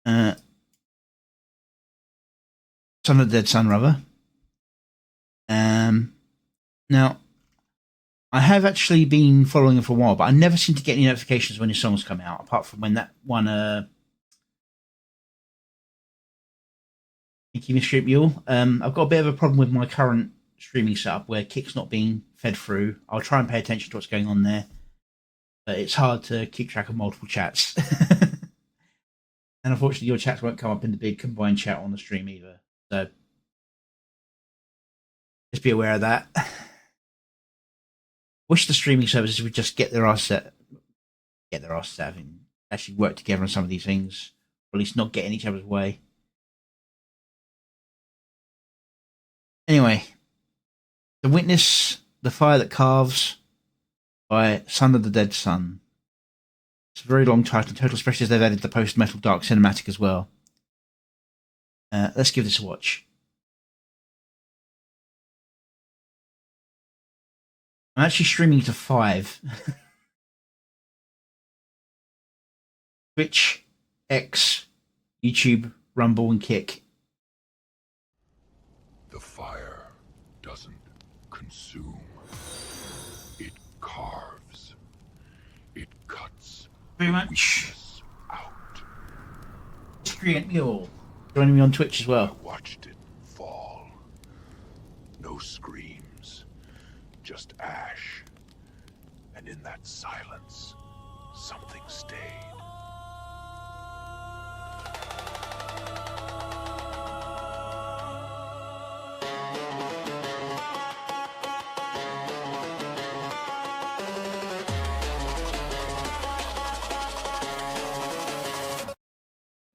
Son of the Dead Son, rather. Now, I have actually been following him for a while, but I never seem to get any notifications when his songs come out, apart from when that one, Mickey Mystery Mule. I've got a bit of a problem with my current streaming setup where Kick's not being fed through. I'll try and pay attention to what's going on there, but it's hard to keep track of multiple chats. And unfortunately, your chats won't come up in the big combined chat on the stream either. So just be aware of that. Wish the streaming services would just get their ass set and actually work together on some of these things, or at least not get in each other's way. Anyway, The Witness, The Fire That Carves by Son of the Dead Son. It's a very long title, especially as they've added the post-metal dark cinematic as well. Let's give this a watch. I'm actually streaming to 5. Twitch, X, YouTube, Rumble, and Kick. The fire doesn't consume. It carves. It cuts Very much. weakness out. Screen Mule joining me on Twitch as well. I watched it fall. No screams, just ash. And in that silence, something stayed.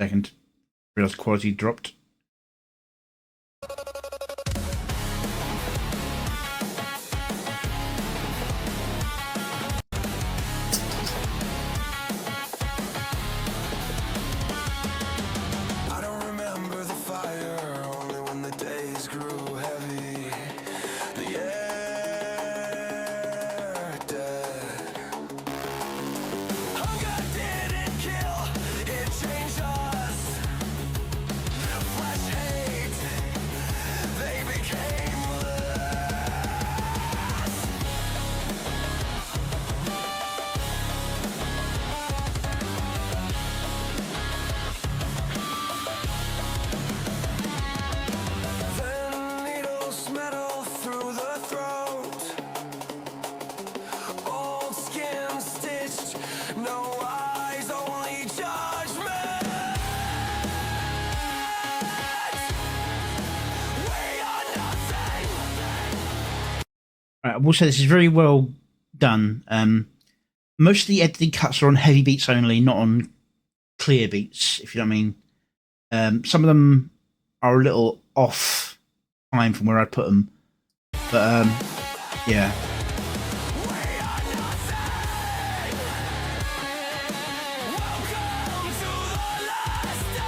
Second, realized quality dropped. I don't remember the fire, only when the days grew heavy. The air dead. Hunger didn't kill, it changed us. Fresh hate, they became less. Then needles metal through the throat. Old skin stitched, no eyes, only judgment. We are nothing. Right, I will say this is very well done. Most of the editing cuts are on heavy beats only, not on clear beats, if you know what I mean. Some of them are a little off time from where I'd put them. But, yeah. We are nothing. Welcome to the last day.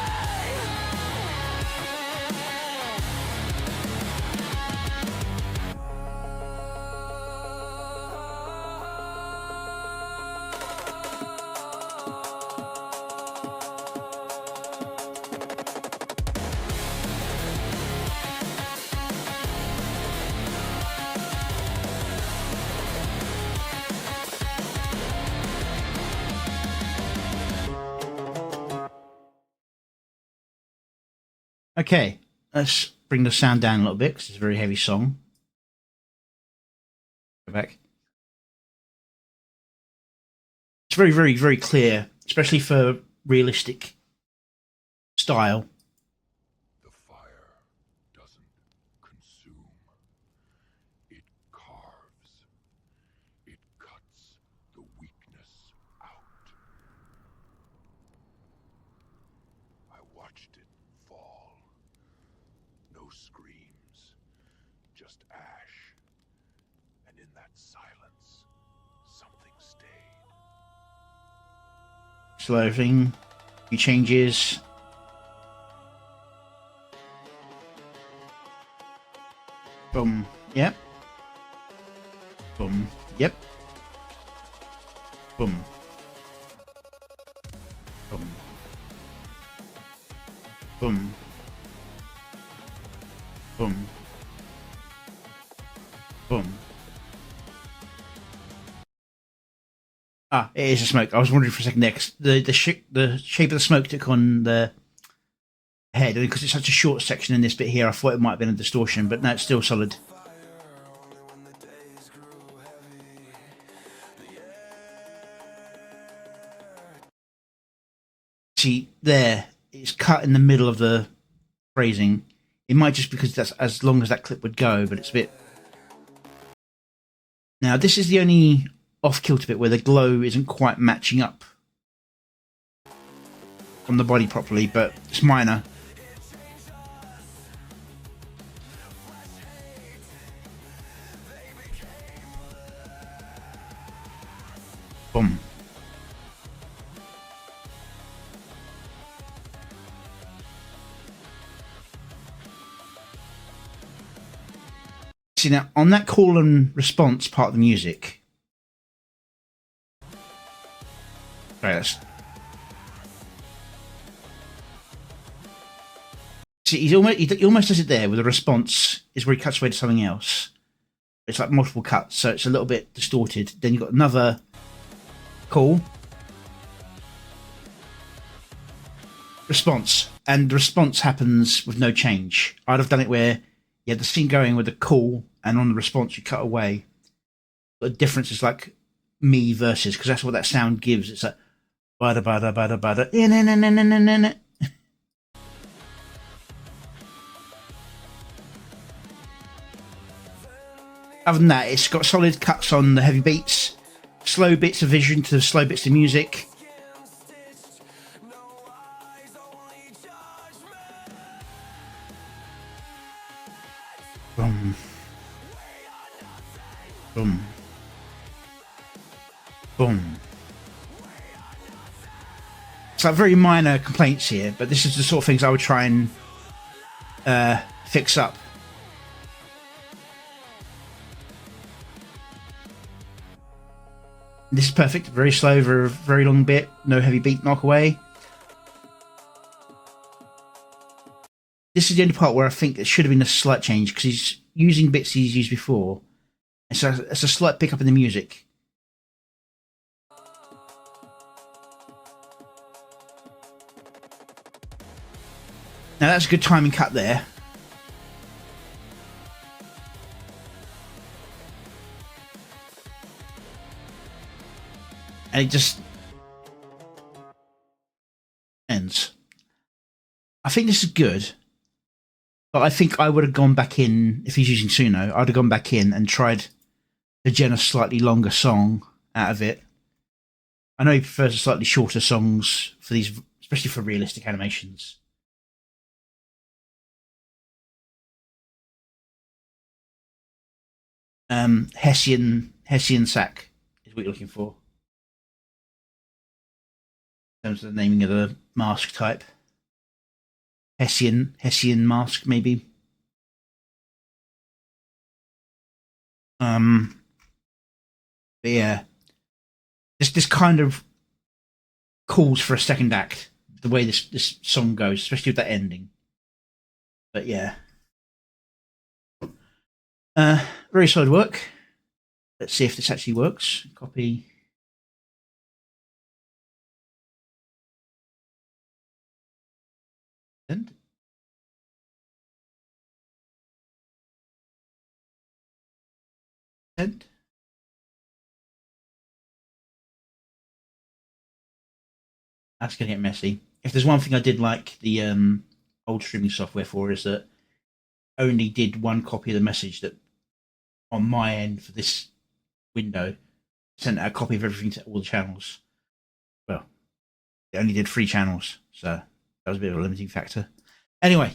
Okay, let's bring the sound down a little bit because it's a very heavy song. Go back. It's very, very, very clear, especially for realistic style. The fire doesn't consume. It carves. It cuts the weakness out. I watched it fall. No screams, just ash. And in that silence, something stayed. Slow thing, few changes. Boom, yep. Boom, yep. Boom. Boom. Boom. Boom. Boom. Ah, it is a smoke. I was wondering for a second there, because the shape of the smoke took on the head, and because it's such a short section in this bit here, I thought it might have been a distortion, but no, it's still solid. See, there, it's cut in the middle of the phrasing. It might just because that's as long as that clip would go, but it's a bit... Now, this is the only off-kilter bit where the glow isn't quite matching up on the body properly, but it's minor. Boom. See, now, on that call and response part of the music... Sorry, that's... See, he almost does it there, with a response is where he cuts away to something else. It's like multiple cuts, so it's a little bit distorted. Then you've got another call. Response. And the response happens with no change. I'd have done it where you had the scene going with the call, and on the response you cut away. The difference is like me versus, because that's what that sound gives. It's like bada bada bada bada. Other than that, it's got solid cuts on the heavy beats, slow bits of vision to slow bits of music. Boom. Boom. Boom. It's like very minor complaints here, but this is the sort of things I would try and fix up. This is perfect. Very slow for a very long bit. No heavy beat knock away. This is the only part where I think it should have been a slight change, because he's using bits he's used before. And so it's a slight pickup in the music. Now that's a good timing cut there. And it just ends. I think this is good, but I think I would have gone back in, if he's using Suno, I'd have gone back in and tried to gen a slightly longer song out of it. I know he prefers a slightly shorter songs for these, especially for realistic animations. Hessian sack is what you're looking for. In terms of the naming of the mask type. Hessian mask, maybe. But yeah. This kind of calls for a second act, the way this song goes, especially with that ending. But yeah. Very solid work. Let's see if this actually works. Copy. Send. Send. That's going to get messy. If there's one thing I did like the old streaming software for, is that only did one copy of the message that on my end for this window sent out a copy of everything to all the channels. Well, it only did 3 channels, so that was a bit of a limiting factor. Anyway.